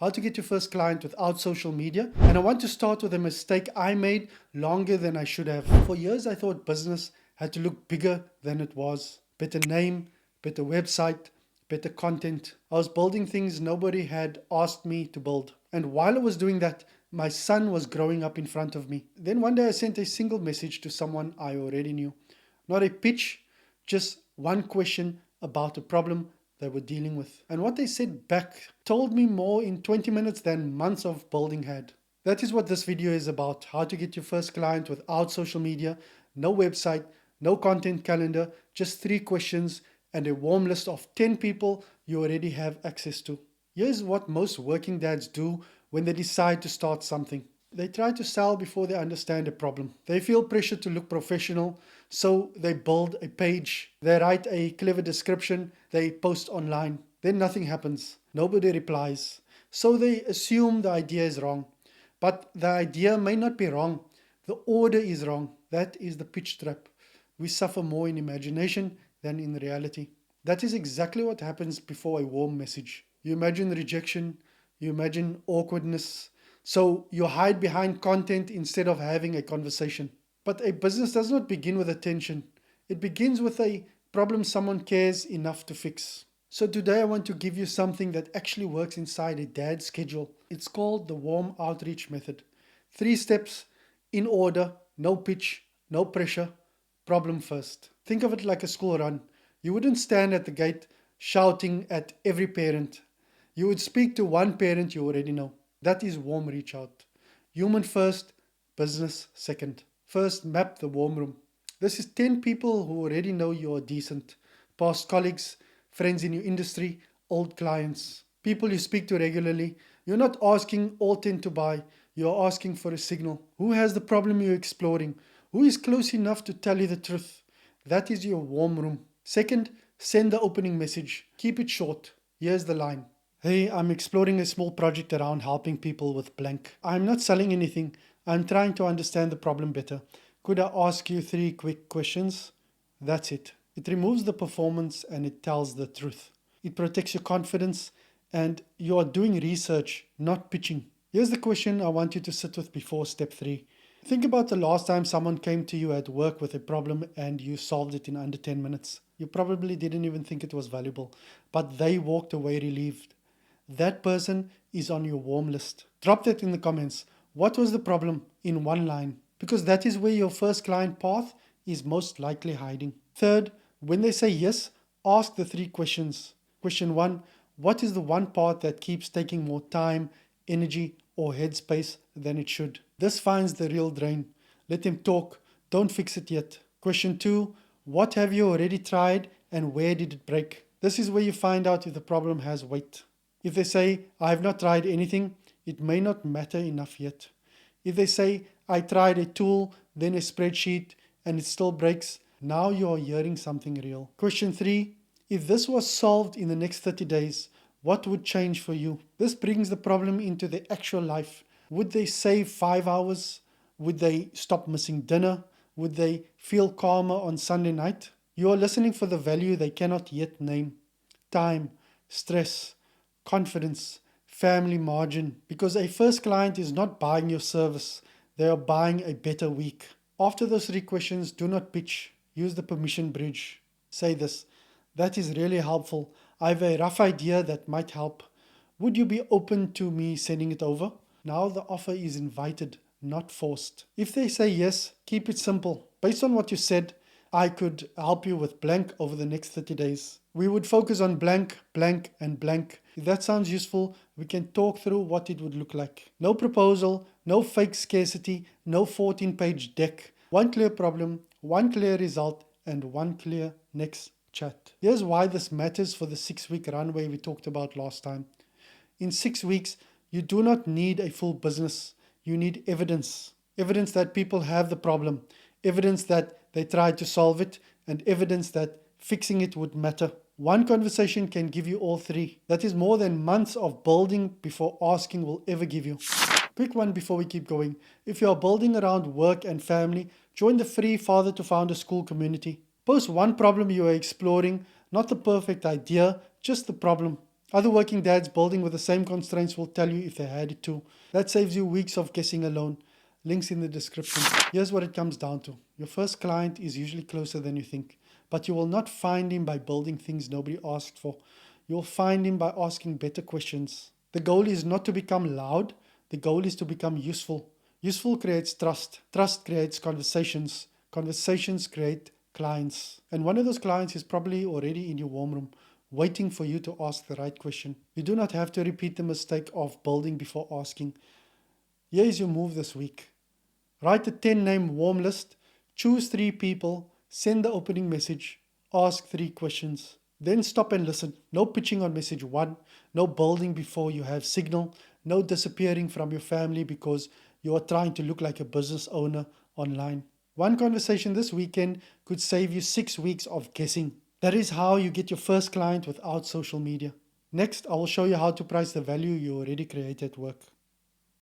how to get your first client without social media. And I want to start with a mistake I made longer than I should have. For years, I thought business had to look bigger than it was. Better name, better website, better content. I was building things nobody had asked me to build. And while I was doing that, my son was growing up in front of me. Then one day I sent a single message to someone I already knew. Not a pitch, just one question about a problem they were dealing with. And what they said back told me more in 20 minutes than months of building had. That is what this video is about. How to get your first client without social media, no website, no content calendar, just 3 questions and a warm list of 10 people you already have access to. Here's what most working dads do when they decide to start something. They try to sell before they understand a problem. They feel pressure to look professional, so they build a page. They write a clever description. They post online. Then nothing happens. Nobody replies. So they assume the idea is wrong. But the idea may not be wrong. The order is wrong. That is the pitch trap. We suffer more in imagination than in reality. That is exactly what happens before a warm message. You imagine rejection. You imagine awkwardness. So you hide behind content instead of having a conversation. But a business does not begin with attention. It begins with a problem someone cares enough to fix. So today I want to give you something that actually works inside a dad's schedule. It's called the warm outreach method. 3 steps in order, no pitch, no pressure, problem first. Think of it like a school run. You wouldn't stand at the gate shouting at every parent. You would speak to one parent you already know. That is warm reach out. Human first, business second. First, map the warm room. This is 10 people who already know you are decent. Past colleagues, friends in your industry, old clients. People you speak to regularly. You're not asking all 10 to buy. You're asking for a signal. Who has the problem you're exploring? Who is close enough to tell you the truth? That is your warm room. Second, send the opening message. Keep it short. Here's the line. Hey, I'm exploring a small project around helping people with blank. I'm not selling anything. I'm trying to understand the problem better. Could I ask you 3 quick questions? That's it. It removes the performance and it tells the truth. It protects your confidence and you are doing research, not pitching. Here's the question I want you to sit with before step 3. Think about the last time someone came to you at work with a problem and you solved it in under 10 minutes. You probably didn't even think it was valuable, but they walked away relieved. That person is on your warm list. Drop that in the comments. What was the problem in 1 line? Because that is where your first client path is most likely hiding. Third, when they say yes, ask the 3 questions. Question 1, what is the one part that keeps taking more time, energy, or headspace than it should? This finds the real drain. Let them talk. Don't fix it yet. Question 2, what have you already tried and where did it break? This is where you find out if the problem has weight. If they say, I have not tried anything, it may not matter enough yet. If they say, I tried a tool, then a spreadsheet, and it still breaks, now you are hearing something real. Question 3, if this was solved in the next 30 days, what would change for you? This brings the problem into the actual life. Would they save 5 hours? Would they stop missing dinner? Would they feel calmer on Sunday night? You are listening for the value they cannot yet name. Time, stress, confidence, family margin. Because a first client is not buying your service. They are buying a better week. After those 3 questions, do not pitch. Use the permission bridge. Say this. That is really helpful. I have a rough idea that might help. Would you be open to me sending it over? Now the offer is invited, not forced. If they say yes, keep it simple. Based on what you said, I could help you with blank over the next 30 days. We would focus on blank, blank, and blank. If that sounds useful, we can talk through what it would look like. No proposal, no fake scarcity, no 14-page deck. 1 clear problem, 1 clear result, and 1 clear next chat. Here's why this matters for the 6-week runway we talked about last time. In 6 weeks, you do not need a full business. You need evidence. Evidence that people have the problem. Evidence that they tried to solve it. And evidence that fixing it would matter. 1 conversation can give you all 3. That is more than months of building before asking will ever give you. Quick one before we keep going. If you are building around work and family, join the free Father to Founder School community. Post 1 problem you are exploring, not the perfect idea, just the problem. Other working dads building with the same constraints will tell you if they had it too. That saves you weeks of guessing alone. Links in the description. Here's what it comes down to. Your first client is usually closer than you think, but you will not find him by building things nobody asked for. You'll find him by asking better questions. The goal is not to become loud. The goal is to become useful. Useful creates trust. Trust creates conversations. Conversations create clients. And one of those clients is probably already in your warm room, waiting for you to ask the right question. You do not have to repeat the mistake of building before asking. Here is your move this week. Write a 10-name warm list, choose 3 people, send the opening message, ask 3 questions. Then stop and listen. No pitching on message 1, no building before you have signal, no disappearing from your family because you are trying to look like a business owner online. One conversation this weekend could save you 6 weeks of guessing. That is how you get your first client without social media. Next, I will show you how to price the value you already create at work.